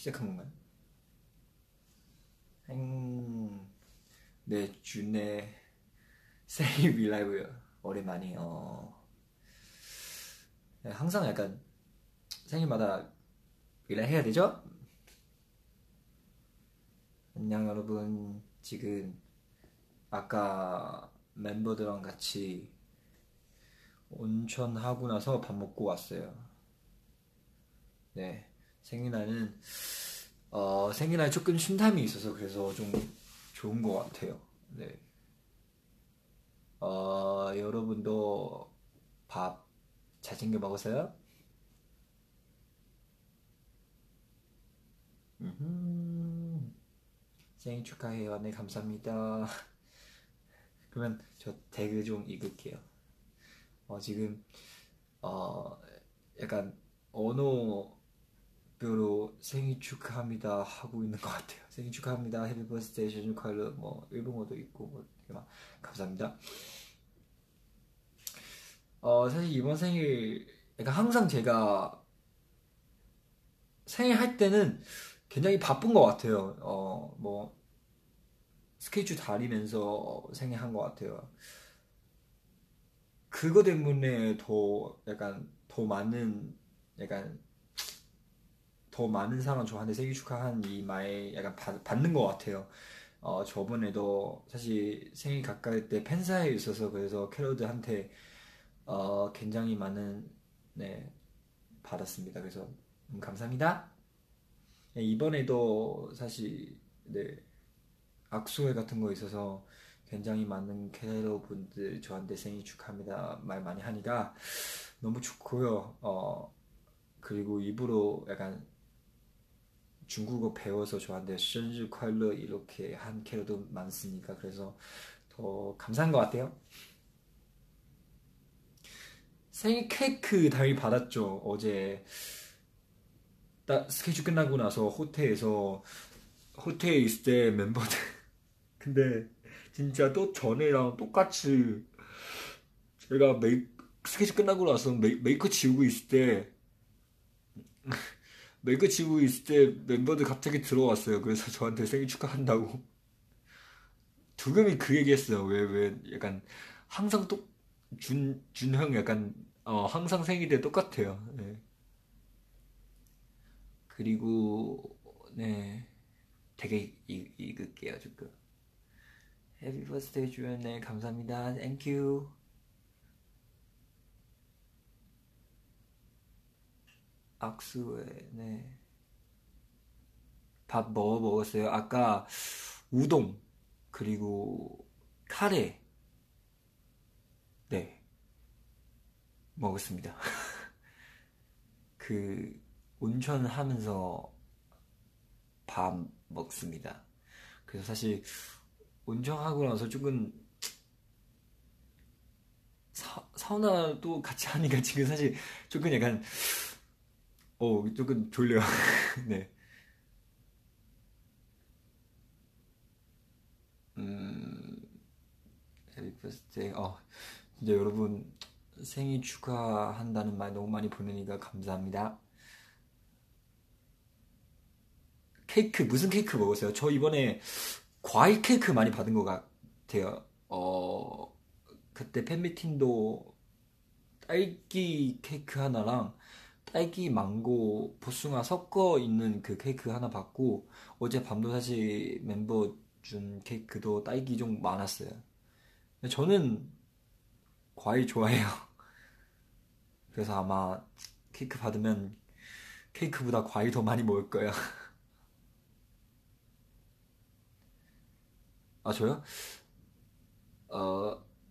시작한 건가요? 네, 준의 생일 빌라이브요. 오랜만이에요. 네, 항상 약간 생일마다 빌라이 해야 되죠? 안녕 여러분. 지금 아까 멤버들랑 같이 온천 하고 나서 밥 먹고 왔어요. 네, 생일날은 생일날 조금 쉼텀이 있어서 그래서 좀 좋은 것 같아요. 네. 여러분도 밥 잘 챙겨 먹었어요? 음흠. 생일 축하해요. 네, 감사합니다. 그러면 저 태그 좀 읽을게요. 지금 어, 약간 언어별로 생일 축하합니다 하고 있는 것 같아요. 생일 축하합니다. 해피 버스데이 생일 축하를 뭐 일본어도 있고 뭐 되게 막 감사합니다. 사실 이번 생일 약간 항상 제가 생일 할 때는 굉장히 바쁜 것 같아요. 뭐 스케줄 다니면서 생일 한 것 같아요. 그거 때문에 더 약간 약간 더 많은 사람 저한테 생일 축하한 이 말 약간 받는 것 같아요. 저번에도 사실 생일 가까이 때 팬사에 있어서 그래서 캐러드한테 굉장히 많은 네 받았습니다. 그래서 감사합니다. 네, 이번에도 사실 네 악수회 같은 거 있어서 굉장히 많은 캐러 분들 저한테 생일 축하합니다 말 많이 하니까 너무 좋고요. 그리고 입으로 약간 중국어 배워서 저한테 생일 快乐 이렇게 한 캐러도 많으니까 그래서 더 감사한 것 같아요. 생일 케이크 당연히 받았죠. 어제 딱 스케줄 끝나고 나서 호텔에 있을 때 멤버들 근데 진짜 또 전에랑 똑같이 제가 스케줄 끝나고 나서 메이크업 지우고 있을 때 멤버들 갑자기 들어왔어요. 그래서 저한테 생일 축하한다고 두금이 그 얘기했어요. 왜 약간 항상 또 준형 약간 항상 생일 때 똑같아요. 네. 그리고 네 되게 읽을게요 조금. 해피 버스데이 주연 네 감사합니다. 땡큐. 악수회 네. 밥 먹었어요. 아까 우동 그리고 카레 네 먹었습니다. 그 온천 하면서 밥 먹습니다. 그래서 사실 온천하고 나서 조금 사우나도 같이 하니까 지금 사실 조금 약간 조금 졸려요. 네. 음, 해피 버스데이. 이제 여러분 생일 축하한다는 말 너무 많이 보내니까 감사합니다. 케이크 무슨 케이크 먹었어요? 저 이번에 과일 케이크 많이 받은 것 같아요. 그때 팬미팅도 딸기 케이크 하나랑 딸기 망고 복숭아 섞어 있는 그 케이크 하나 받고 어제 밤도 사실 멤버 준 케이크도 딸기 좀 많았어요. 저는 과일 좋아해요. 그래서 아마 케이크 받으면 케이크보다 과일 더 많이 먹을 거예요. 아, 저요?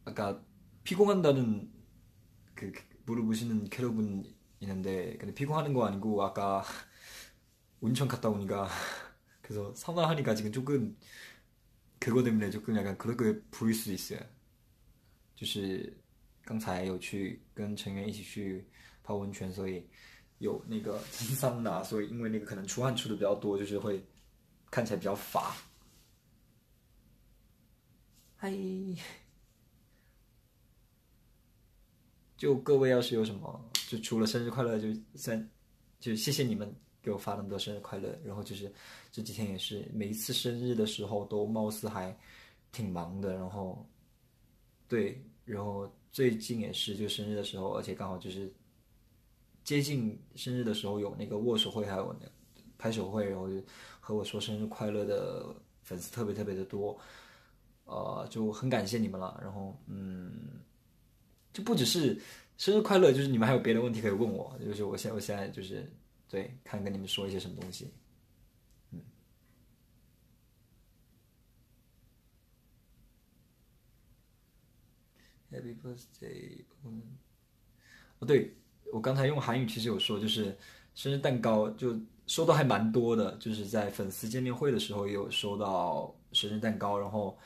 아까 피곤한다는 그 물어보시는 캐러분 있는데 근데 피곤하는 거 아니고 아까 온천 갔다 오니까 그래서 사우나 하니까 지금 조금 그거 때문에 조금 약간 그렇게 보일 수 있어요. 就是刚才有去跟成员一起去泡温泉，所以有那个蒸桑拿，所以因为那个可能出汗出的比较多，就是会看起来比较乏。就各位要是有什么，就除了生日快乐，就谢谢你们给我发了很多生日快乐，然后就是这几天也是每一次生日的时候都貌似还挺忙的，然后对，然后最近也是就生日的时候，而且刚好就是接近生日的时候有那个握手会，还有那个拍手会，然后就和我说生日快乐的粉丝特别特别的多，就很感谢你们了。然后就不只是生日快乐，就是你们还有别的问题可以问我，就是我现在就是对，看跟你们说一些什么东西。Happy birthday，哦，对，我刚才用韩语其实有说，就是生日蛋糕就收到还蛮多的，就是在粉丝见面会的时候也有收到生日蛋糕，然后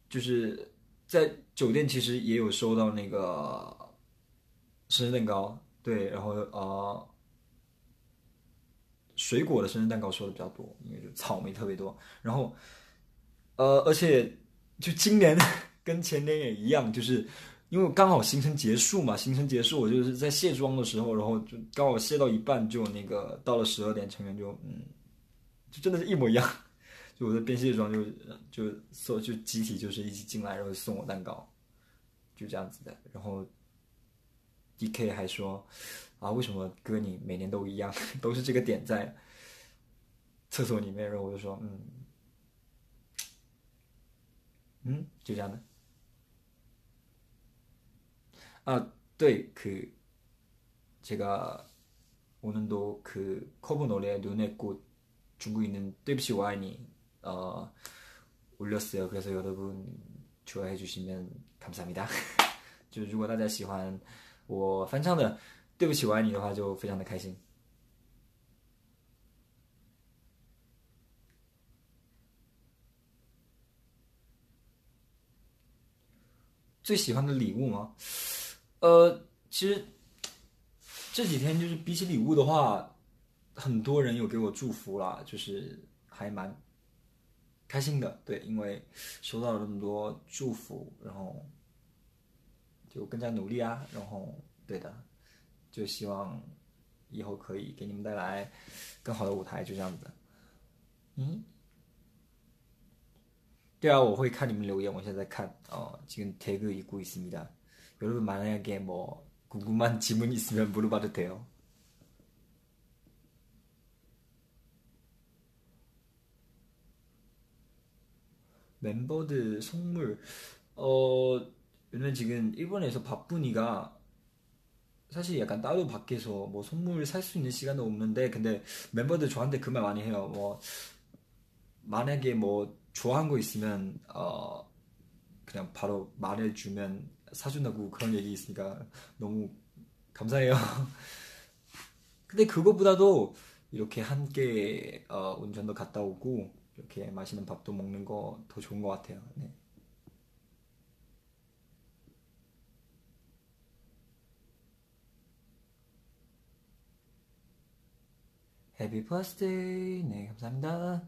就是在酒店其实也有收到那个生日蛋糕，对，然后水果的生日蛋糕收的比较多，因为就草莓特别多，然后而且就今年跟前年也一样，就是因为刚好行程结束嘛，行程结束我就是在卸妆的时候，然后就刚好卸到一半，就那个到了12点，成员就真的是一模一样，就我在边卸妆就集体就是一起进来，然后送我蛋糕，就这样子的。然后 DK 还说啊，为什么哥你每年都一样，都是这个点在厕所里面？然后我就说就这样的。啊，对，제가 오늘도 커버 노래 눈의 꽃 중국에 있는 对不起我爱你 어, 올렸어요. 그래서 여러분 좋아해 주시면 감사합니다. 就是如果大家喜欢我翻唱的对不起我爱你的话就非常的开心。最喜欢的礼物吗？其实这几天就是比起礼物的话，很多人有给我祝福啦，就是还蛮开心的。对，因为收到了那么多祝福，然后就更加努力啊。然后对的，就希望以后可以给你们带来更好的舞台，就这样子的。嗯，对啊，我会看你们留言，我现在在看지금 태그 읽고 있습니다. 여러분 만약에 뭐 궁금한 질문 있으면 물어봐도 돼요. 멤버들 선물 왜냐면 지금 일본에서 바쁘니까 사실 약간 따로 밖에서 뭐 선물 살 수 있는 시간은 없는데 근데 멤버들 저한테 그 말 많이 해요. 뭐 만약에 뭐 좋아한 거 있으면 그냥 바로 말해주면 사준다고 그런 얘기 있으니까 너무 감사해요. 근데 그거보다도 이렇게 함께 운전도 갔다 오고 이렇게 맛있는 밥도 먹는 거 더 좋은 것 같아요. 네. Happy birthday. 네, 감사합니다.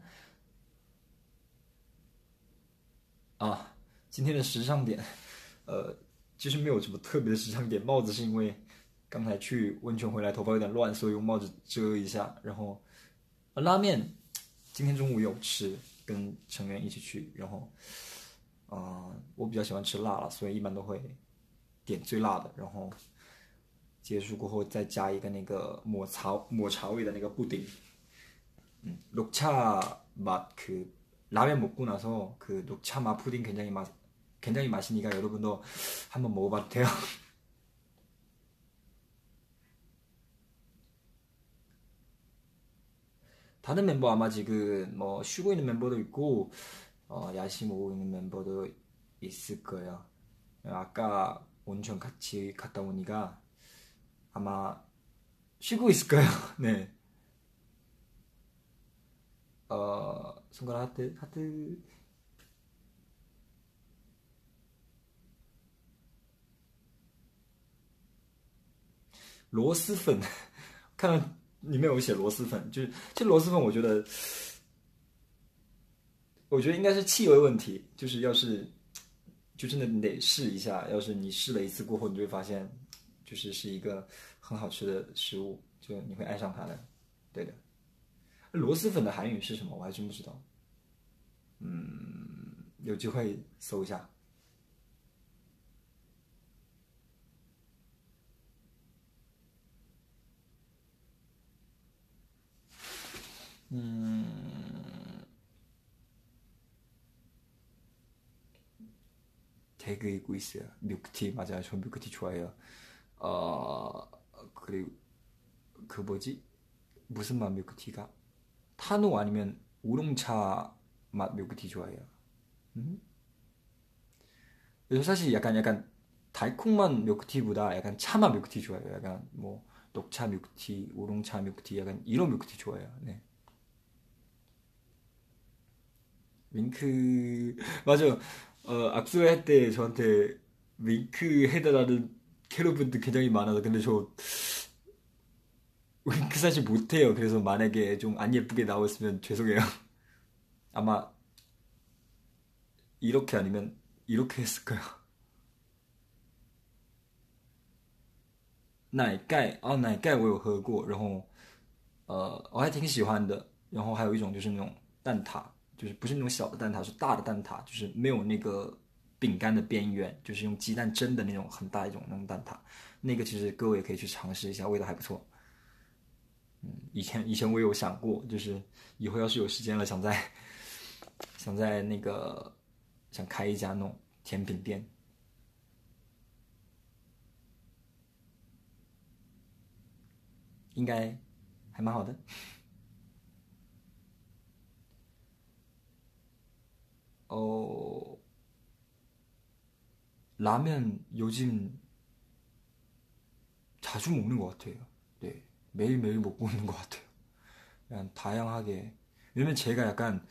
今天的时尚点，其实没有什么特别的时尚点。帽子是因为刚才去温泉回来，头发有点乱，所以用帽子遮一下。然后，拉面今天中午有吃，跟成员一起去。然后，我比较喜欢吃辣了，所以一般都会点最辣的。然后结束过后再加一个那个抹茶味的那个布丁。녹차 맛 라면 먹고 나서 녹차 맛 푸딩 굉장히 맛이니까 여러분도 한번 먹어봐도 돼요. 다른 멤버 아마 지금 뭐 쉬고 있는 멤버도 있고 야식 먹고 있는 멤버도 있을 거예요. 아까 온천 같이 갔다 오니까 아마 쉬고 있을 거예요. 네. 손가락 하트.螺蛳粉，看到里面有写螺蛳粉，就是这螺蛳粉，我觉得应该是气味问题，就是要是就真的你得试一下，要是你试了一次过后，你就会发现，就是一个很好吃的食物，就你会爱上它的。对的。螺蛳粉的韩语是什么？我还真不知道。有机会搜一下。되게 읽고 있어요. 밀크티 맞아요. 저 밀크티 좋아해요. 어 그리고 그 뭐지? 무슨 맛 밀크티가? 타노 아니면 우롱차 맛 밀크티 좋아해요. 음? 그래서 사실 약간 달콤한 밀크티보다 약간 차맛 밀크티 좋아해요. 약간 뭐 녹차 밀크티, 우롱차 밀크티 약간 이런 밀크티 좋아해요. 네. 윙크 맞아. 악수할 때 저한테 윙크 해달라는 캐럿분들 굉장히 많아서 근데 저 윙크 사실 못해요. 그래서 만약에 좀 안 예쁘게 나왔으면 죄송해요. 아마 이렇게 아니면 이렇게 했을 거예요. 奶盖我有喝过，然后我还挺喜欢的。然后还有一种就是那种蛋挞，就是不是那种小的蛋挞，是大的蛋挞，就是没有那个饼干的边缘，就是用鸡蛋蒸的那种很大一种那种蛋挞。那个其实各位也可以去尝试一下，味道还不错。以前我有想过，就是以后要是有时间了，想在那个想开一家那种甜品店，应该还蛮好的。어 라면 요즘 자주 먹는 것 같아요. 네, 매일매일 먹고 있는 것 같아요. 그냥 다양하게. 왜냐면 제가 약간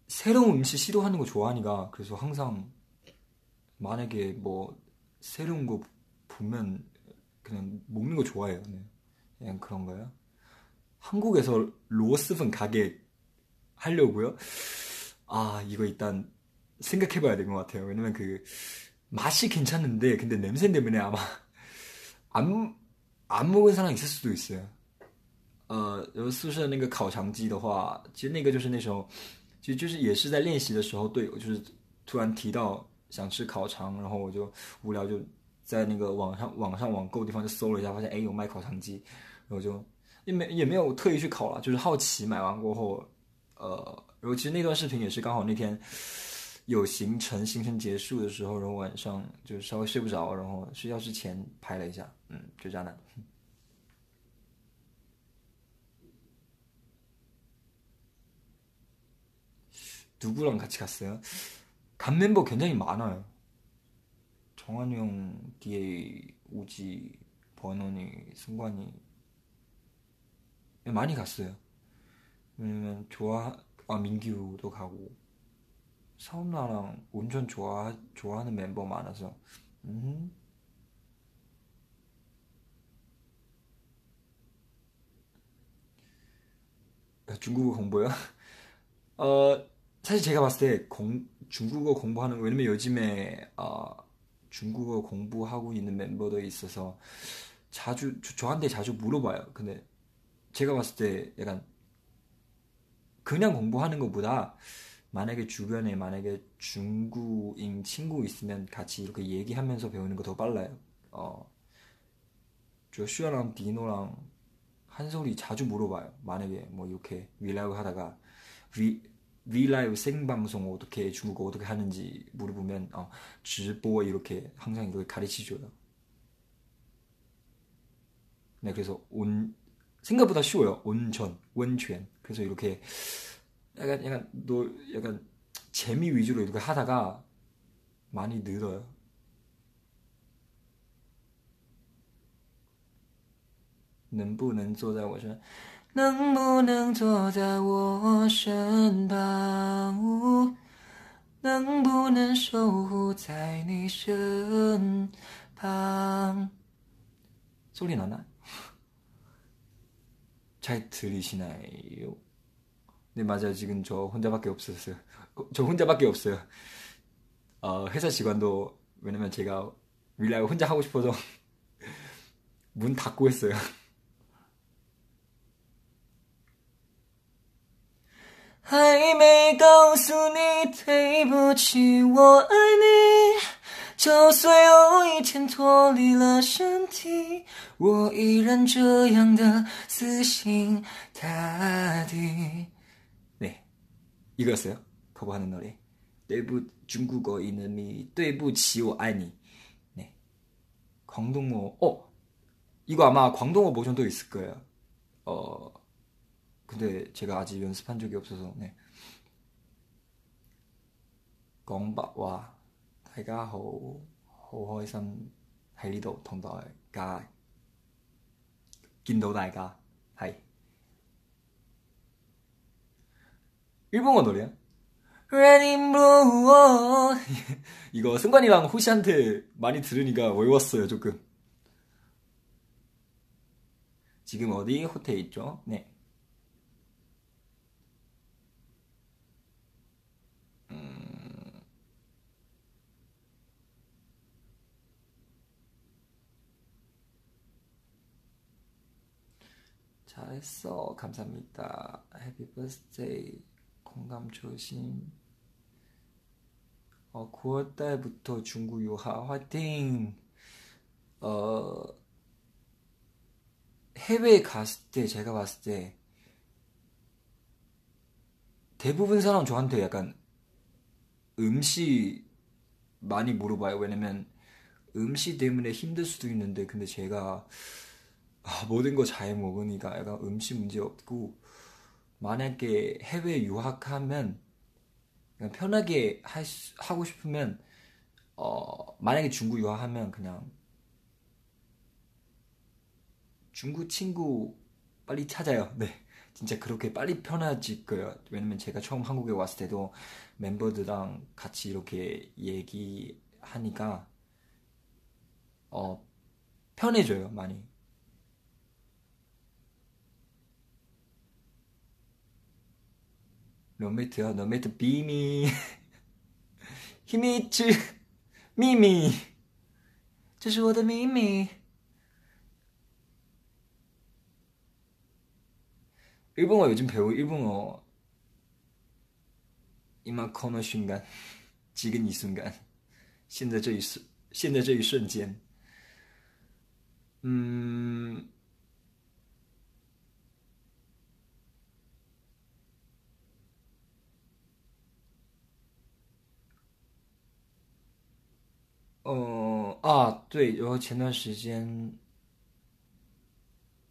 새로운 음식 시도하는 거 좋아하니까 그래서 항상 만약에 뭐 새로운 거 보면 그냥 먹는 거 좋아해요. 네. 그냥 그런 거예요. 한국에서 로스粉 가게 하려고요? 아, 이거 일단 생각해봐야 될 것 같아요. 왜냐면 그 맛이 괜찮은데 근데 냄새 때문에 아마 안, 안 먹은 사람 있을 수도 있어요. 宿舍那个烤肠鸡的话，其实那个就是那时候，其实就是也是在练习的时候，队友就是突然提到想吃烤肠，然后我就无聊就在那个网上网购地方就搜了一下，发现哎有卖烤肠鸡，然后就也没有特意去烤了，就是好奇买完过后，然后其实那段视频也是刚好那天有行程结束的时候，然后晚上就稍微睡不着，然后睡觉之前拍了一下，就这样的。 누구랑 같이 갔어요? 간 멤버 굉장히 많아요. 정한이 형, DA, 우지, 버논이, 승관이 많이 갔어요. 왜냐면 민규도 가고 사운나랑 온천 좋아하는 멤버 많아서 음, 중국어 공부요? 어, 사실 제가 봤을 때 중국어 공부하는 왜냐면 요즘에 중국어 공부하고 있는 멤버들이 있어서 자주 저한테 자주 물어봐요. 근데 제가 봤을 때 약간 그냥 공부하는 것보다 만약에 주변에 만약에 중국인 친구 있으면 같이 이렇게 얘기하면서 배우는 거 더 빨라요. 조슈아랑 디노랑 한솔이 자주 물어봐요. 만약에 뭐 이렇게 윌라이브 하다가 위 윌라이브 생방송 어떻게 중국어 어떻게 하는지 물어보면 直播 이렇게 항상 이렇게 가르치줘요. 네, 그래서 생각보다 쉬워요. 온천,温泉. 그래서 이렇게 약간 재미 위주로 이렇게 하다가 많이 늘어요. 能不能坐在我身旁？能不能守护在你身旁？ 잘 들리시나요? 네, 맞아요. 지금 저 혼자밖에 없었어요. 저 혼자밖에 없어요. 회사 직원도 왜냐면 제가 윌라이브 혼자 하고 싶어서 문 닫고 했어요. 还没告诉你对不起，我爱你。就算有一天脱离了身体，我依然这样的死心塌地。 네, 이거였어요. 거부하는 노래. 对不 중국어 이름이 对不起我爱你. 네. 광동어. 이거 아마 광동어 버전도 있을 거예요. 근데 제가 아직 연습한 적이 없어서. 네. 講白話大家好，好開心喺呢度同大家見到大家係 일본어 노래야? 레인보우. 이거 승관이랑 호시한테 많이 들으니까 외웠어요 조금. 지금 어디 호텔 있죠? 네. 잘했어. 감사합니다. 해피 버스데이. 공감 조심. 9월달부터 중국 유학 화이팅. 해외에 갔을 때 제가 봤을 때 대부분 사람 저한테 약간 음식 많이 물어봐요. 왜냐면 음식 때문에 힘들 수도 있는데, 근데 제가 모든 거 잘 먹으니까 약간 음식 문제 없고, 만약에 해외 유학하면 그냥 편하게 하고 싶으면 만약에 중국 유학하면 그냥 중국 친구 빨리 찾아요. 네, 진짜 그렇게 빨리 편해질 거예요. 왜냐면 제가 처음 한국에 왔을 때도 멤버들랑 같이 이렇게 얘기하니까 편해져요 많이. 룸메이트요? 룸메이트 비미. 히미츠 미미. 这是我的秘密. 일본어 요즘 배우 일본어 이만큼의 순간, 지금 이 순간, 现在这一瞬间. 음, 对，然后前段时间，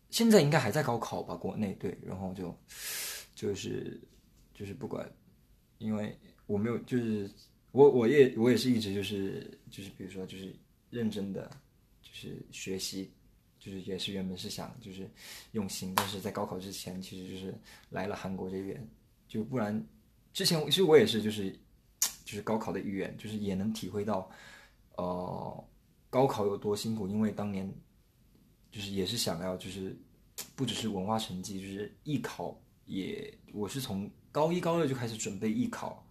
现在应该还在高考吧，国内对，然后就是不管，因为我没有就是我也是一直就是比如说就是认真的就是学习，就是也是原本是想就是用心，但是在高考之前其实就是来了韩国这边，就不然之前其实我也是就是高考的一员，就是也能体会到高考有多辛苦，因为当年就是也是想要就是不只是文化成绩，就是艺考也，我是从高一高二就开始准备艺考，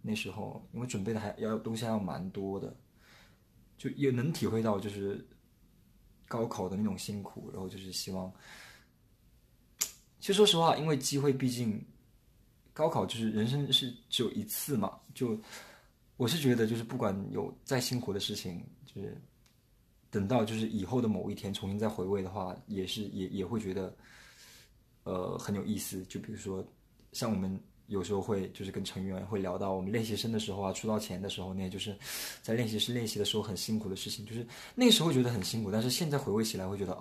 那时候因为准备的东西还要蛮多的，就也能体会到就是高考的那种辛苦，然后就是希望，其实说实话，因为机会毕竟高考就是人生是只有一次嘛，就我是觉得就是不管有再辛苦的事情，就是等到就是以后的某一天重新再回味的话，也会觉得很有意思。就比如说像我们有时候会就是跟成员会聊到我们练习生的时候啊，出道前的时候，那就是在练习室练习的时候很辛苦的事情，就是那个时候觉得很辛苦，但是现在回味起来会觉得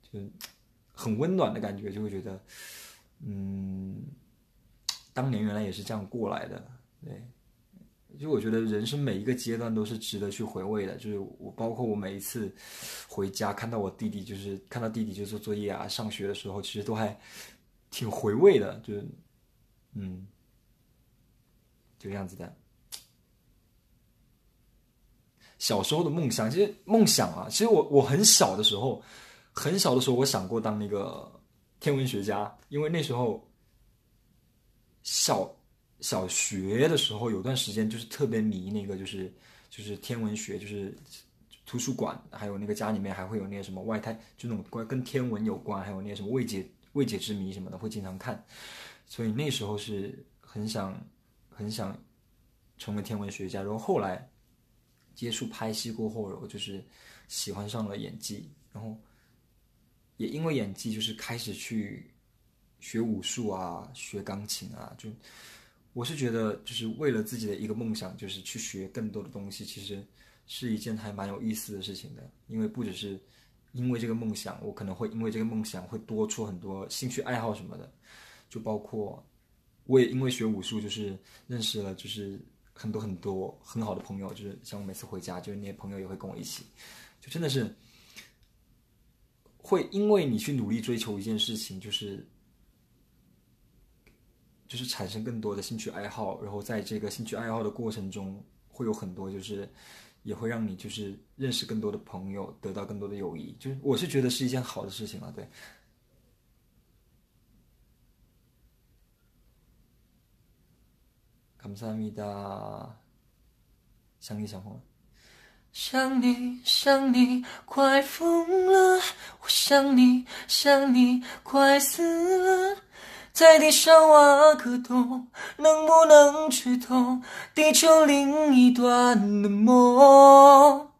就很温暖的感觉，就会觉得当年原来也是这样过来的，对。就我觉得人生每一个阶段都是值得去回味的，就是包括我每一次回家看到我弟弟，就是看到弟弟就做作业啊、上学的时候，其实都还挺回味的，就是就这样子的。小时候的梦想，其实梦想啊，其实我很小的时候，我想过当那个天文学家，因为那时候小学的时候有段时间就是特别迷那个就是天文学，就是图书馆还有那个家里面还会有那些什么外太，就那种跟天文有关，还有那些什么未解之谜什么的会经常看。所以那时候是很想成为天文学家。然后后来接触拍戏过后，我就是喜欢上了演技，然后也因为演技，就是开始去学武术啊，学钢琴啊。就我是觉得，就是为了自己的一个梦想，就是去学更多的东西，其实是一件还蛮有意思的事情的。因为不只是因为这个梦想，我可能会因为这个梦想会多出很多兴趣爱好什么的，就包括我也因为学武术，就是认识了就是很多很好的朋友，就是像我每次回家，就是那些朋友也会跟我一起，就真的是会因为你去努力追求一件事情，就是产生更多的兴趣爱好，然后在这个兴趣爱好的过程中，会有很多就是也会让你就是认识更多的朋友，得到更多的友谊，就是我是觉得是一件好的事情了。对，감사합니다想你想红了。想你想你快疯了，我想你想你快死了，在地上挖个洞，能不能吃透地球另一端的梦？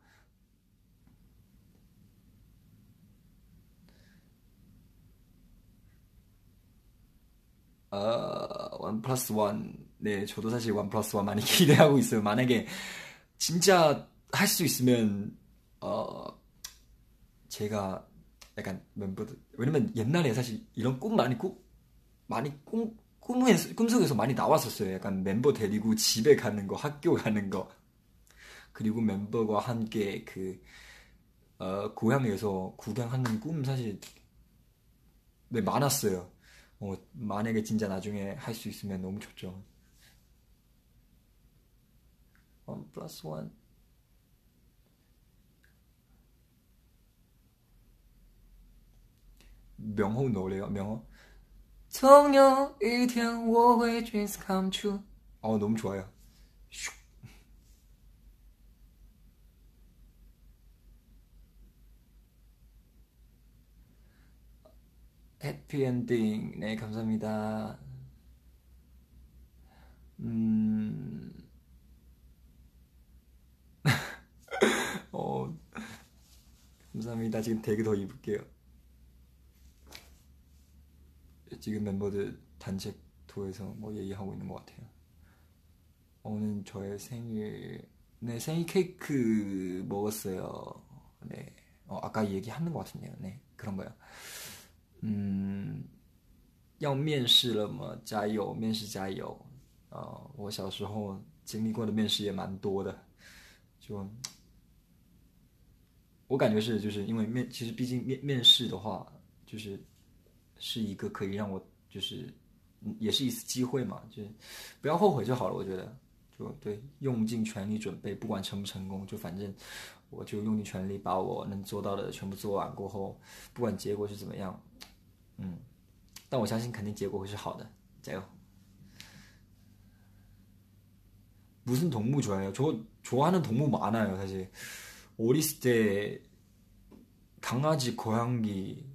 원 플러스 원. 네, 저도 사실 원 플러스 원 많이 기대하고 있어요. 만약에 진짜 할 수 있으면 어 제가 약간 멤버들 왜냐면 옛날에 사실 이런 꿈 많이 꿈속에서 많이 나왔었어요. 약간 멤버 데리고 집에 가는 거, 학교 가는 거, 그리고 멤버와 함께 고향에서 구경하는 꿈 사실 네, 많았어요. 만약에 진짜 나중에 할 수 있으면 너무 좋죠. 원 플러스 원. 명호 노래요, 명호. 总有一天我会 dreams come true. 너무 좋아요. 해피엔딩. 네, 감사합니다. 음, 어, 감사합니다. 지금 되게 더 입을게요. 지금 멤버들 단체 도에서 뭐 얘기하고 있는 것 같아요. 오늘 저의 생일, 네, 생일 케이크 먹었어요. 네, 아까 얘기하는 것 같은데요. 네, 그런 거요. 要面试了吗？加油，面试加油。我小时候经历过的面试也蛮多的，就我感觉是，就是因为其实毕竟面试的话，就是一个可以让我就是也是一次机会嘛，就是不要后悔就好了。我觉得就对，用尽全力准备，不管成不成功，就反正我就用尽全力把我能做到的全部做完过后，不管结果是怎么样，嗯，但我相信肯定结果会是好的，加油！ 무슨 동물 좋아해요? 저 좋아하는 동물 많아요, 사실. 어렸을 때 강아지, 고양이,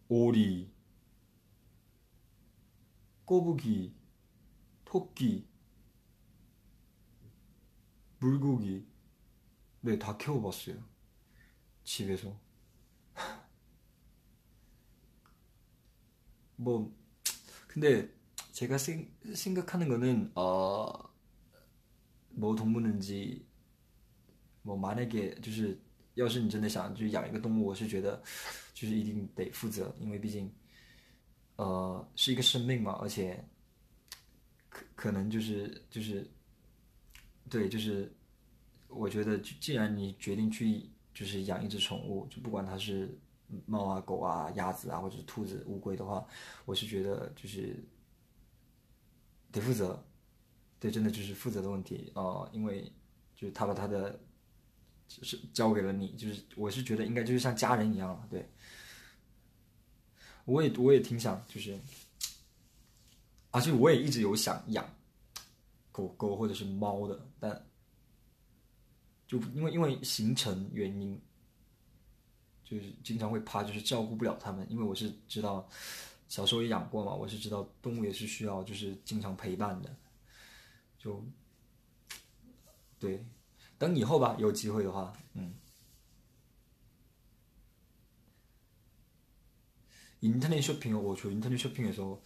오리, 꼬부기, 토끼, 물고기, 네, 다 키워봤어요. 집에서. 뭐, 근데 제가 생각하는 거는, 뭐 동물인지, 뭐 만약에 就是要是你真的想就养一个动物，我是觉得就是一定得负责，因为毕竟是一个生命嘛，而且可能对，就是我觉得既然你决定去就是养一只宠物，就不管它是猫啊、狗啊、鸭子啊，或者是兔子、乌龟的话，我是觉得就是得负责。对，真的就是负责的问题因为就是他把他的是交给了你，就是我是觉得应该就是像家人一样了。对，我也挺想就是，而且我也一直有想养狗狗或者是猫的，但就因为行程原因，就是经常会怕就是照顾不了它们，因为我是知道小时候也养过嘛，我是知道动物也是需要就是经常陪伴的，就对，等以后吧，有机会的话，인터넷 쇼핑, 저 인터넷 쇼핑에서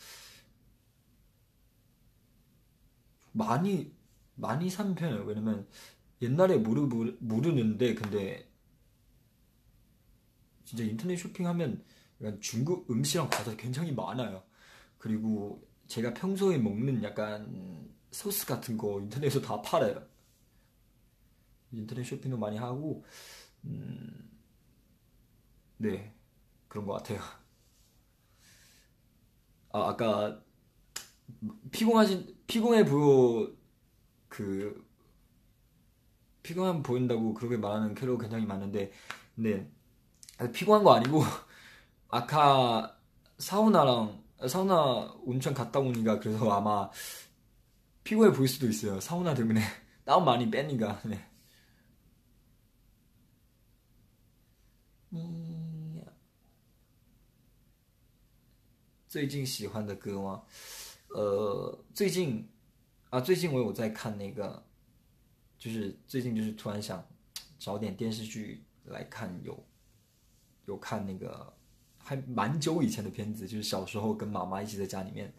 많이 많이 산 편이에요. 왜냐면 옛날에 모르는데 근데 진짜 인터넷 쇼핑하면 약간 중국 음식이랑 과자 굉장히 많아요. 그리고 제가 평소에 먹는 약간 소스 같은 거 인터넷에서 다 팔아요. 인터넷 쇼핑도 많이 하고, 네, 그런 것 같아요. 아까 피곤해 그, 피곤한 보인다고 그렇게 말하는 캐롤 굉장히 많은데, 근데 피곤한 거 아니고, 아까 사우나 온천 갔다 오니까 그래서 아마 피곤해 보일 수도 있어요. 사우나 때문에 땀 많이 빼니까. 네. 最近喜欢的歌吗？最近我有在看那个，就是最近就是突然想找点电视剧来看，有看那个还蛮久以前的片子，就是小时候跟妈妈一起在家里面，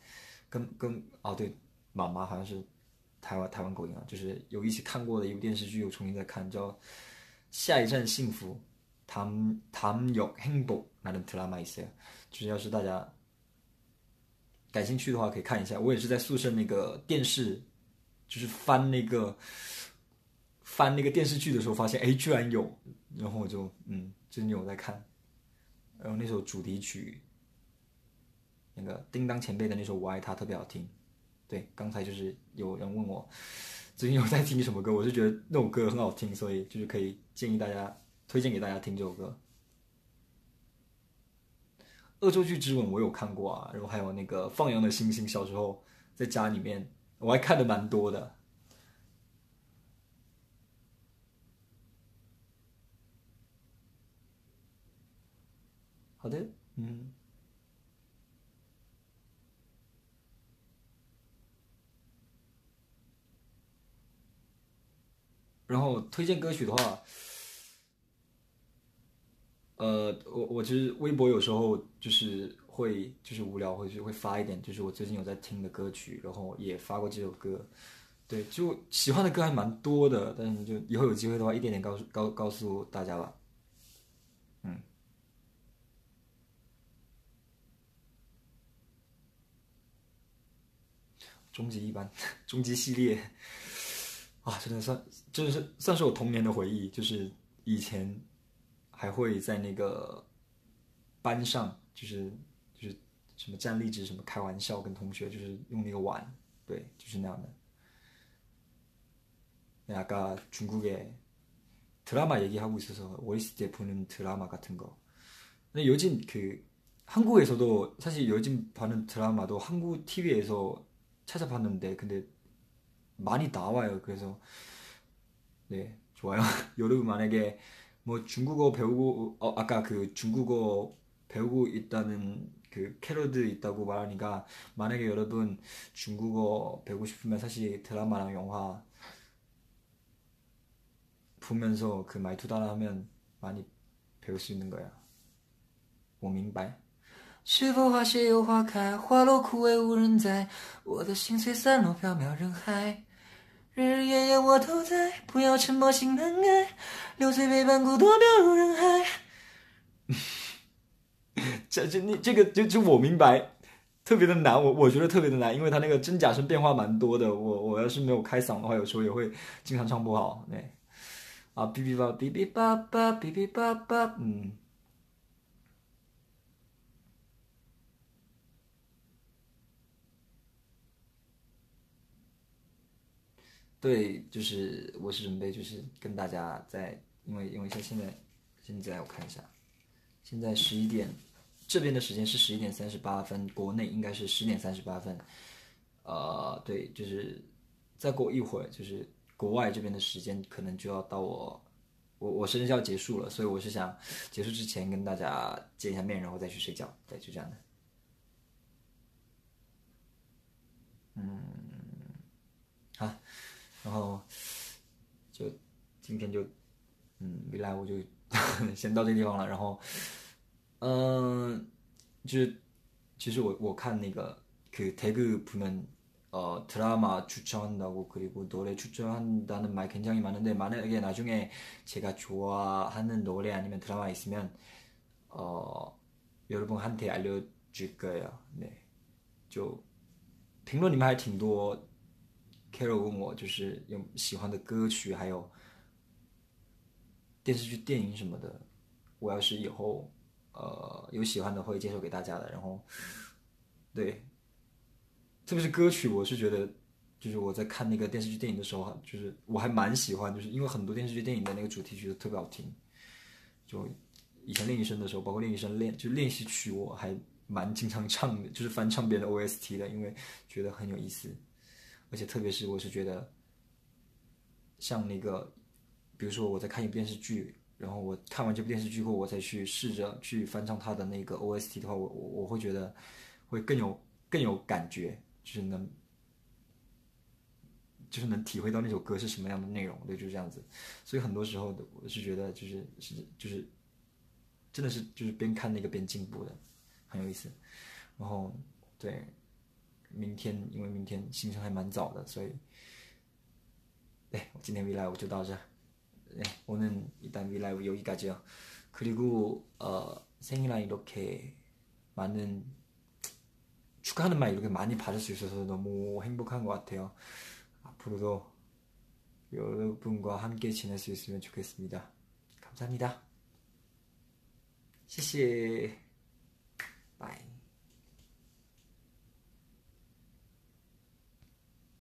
对，妈妈好像是台湾口音啊，就是有一起看过的一部电视剧，又重新在看，叫《下一站幸福》，담역 행복라는 드라마 있어요。就是要是大家感兴趣的话，可以看一下。我也是在宿舍那个电视，就是翻那个电视剧的时候，发现哎居然有，然后我就最近有在看。然后那首主题曲，那个叮当前辈的那首《我爱他》特别好听。对，刚才就是有人问我最近有在听什么歌，我就觉得那首歌很好听，所以就是可以建议大家推荐给大家听这首歌。恶作剧之吻我有看过啊，然后还有那个放羊的星星，小时候在家里面我还看的蛮多的。好的，然后推荐歌曲的话，我其实微博有时候就是会就是无聊会发一点，就是我最近有在听的歌曲，然后也发过这首歌。对，就喜欢的歌还蛮多的，但是就以后有机会的话，一点点告诉大家吧。嗯，终极一班，终极系列啊，真的算是我童年的回忆，就是以前还会在那个班上，就是什么站立直，什么开玩笑，跟同学就是用那个碗，对，就是那样的。네 아까 중국에 드라마 얘기하고 있어서 어렸을 때 보는 드라마 같은 거. 근데 요즘 그 한국에서도 사실 요즘 보는 드라마도 한국 TV에서 찾아봤는데 근데 많이 나와요. 그래서 네 좋아요. 여러분 만약에 뭐 중국어 배우고 아까 그 중국어 배우고 있다는 그 캐러드 있다고 말하니까 만약에 여러분 중국어 배우고 싶으면 사실 드라마랑 영화 보면서 그 말투 따라하면 많이 배울 수 있는 거야. 我明白。是否花谢又花开，花落枯萎无人栽。日日夜夜我都在，不要沉默，心难挨。流水陪伴孤独流入人海。这个就我明白，特别的难，我觉得特别的难，因为它那个真假声变化蛮多的。我要是没有开嗓的话，有时候也会经常唱不好。对啊，哔哔吧，哔哔叭叭，哔哔叭叭，对，就是我是准备就是跟大家在，因为现在我看一下，现在11点，这边的时间是11点38分，国内应该是10点38分。对，就是再过一会儿，就是国外这边的时间可能就要到我生日就要结束了，所以我是想结束之前跟大家见一下面，然后再去睡觉。对，就这样的。啊，然后就今天就未来我就先到这个地方了。然后就是其实我看那个그 대그 보면 드라마 추천한다고 그리고 노래 추천한다는 말 굉장히 많은데 만약에 나중에 제가 좋아하는 노래 아니면 드라마 있으면 여러분한테 알려줄 거예요. 네, 就评论里面还挺多 Carol 问我就是有喜欢的歌曲，还有电视剧、电影什么的，我要是以后有喜欢的会介绍给大家的。然后对，特别是歌曲，我是觉得就是我在看那个电视剧、电影的时候，就是我还蛮喜欢，就是因为很多电视剧、电影的那个主题曲都特别好听。就以前练习生的时候，包括练习生练习曲，我还蛮经常唱的，就是翻唱别人的 OST 的，因为觉得很有意思。而且特别是我是觉得，像那个，比如说我在看一部电视剧，然后我看完这部电视剧后，我再去试着去翻唱它的那个 OST 的话，我会觉得会更有感觉，就是能体会到那首歌是什么样的内容，对，就是这样子。所以很多时候的我是觉得就是真的是就是边看那个边进步的，很有意思。然后对，因为明天行程还蛮早的，所以네,今天 V 라이브 就到这. 네, 오늘 일단 V 라이브 여기까지요. 그리고 생일날 이렇게 많은 축하하는 말 이렇게 많이 받을 수 있어서 너무 행복한 것 같아요. 앞으로도 여러분과 함께 지낼 수 있으면 좋겠습니다. 감사합니다. 谢谢